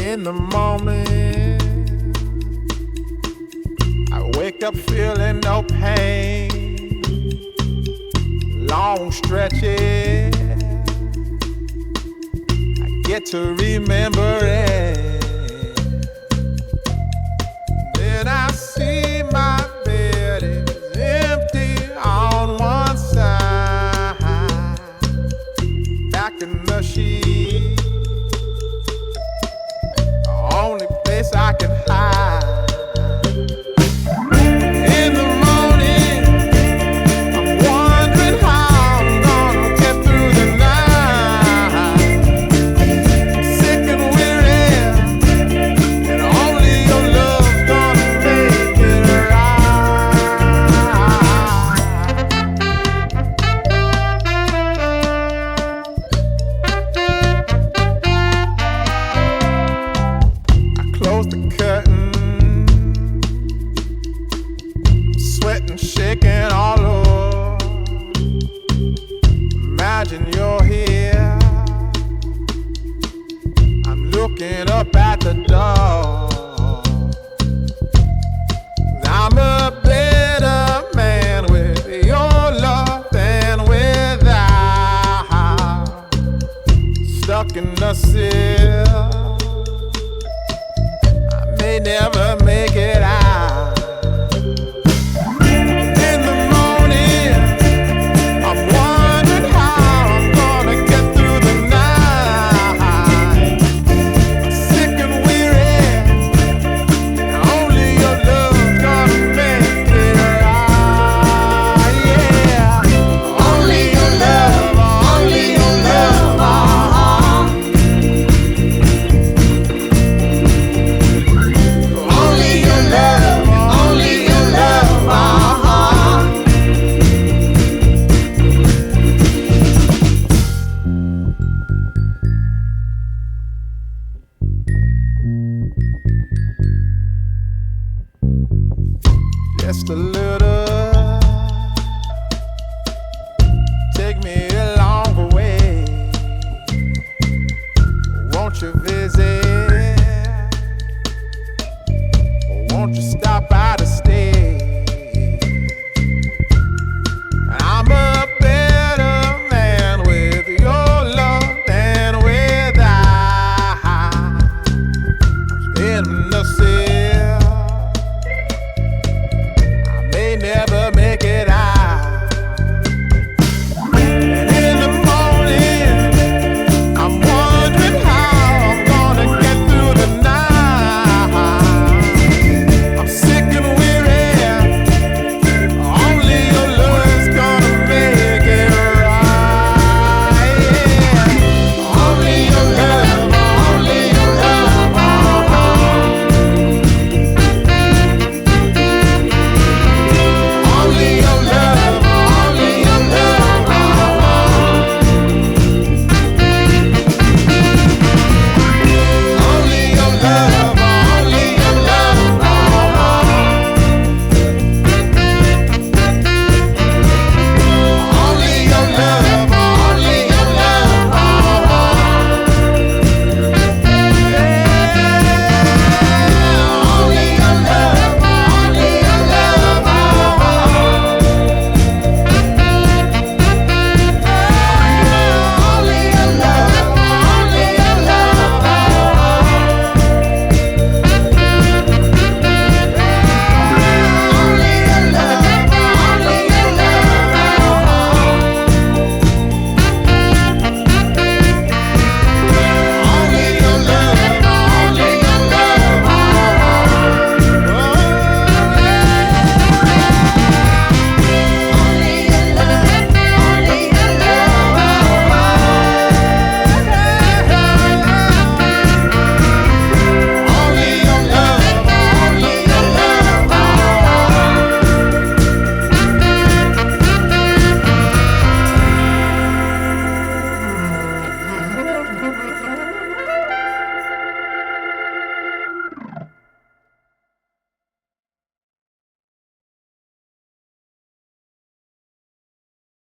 In the morning, I wake up feeling no pain. Long stretches, I get to remember it. Then I see my bed is empty on one side. Back in the sheet, the only place I can hide. In the morning, I'm wondering how I'm gonna get through the night. Sick and weary, and only your love's gonna make it I close the curtain, sweating, shaking all over. Imagine you're here. I'm looking up at the door. I'm a better man with your love than without. Stuck in the cell, I may never make it out. In the morning, I'm wondering how I'm gonna get through the night. Sick and weary, and only your love's gonna make it right. Yeah, only your love, only your love. Only your love, only your love. Just a little, take me along the way. Won't you visit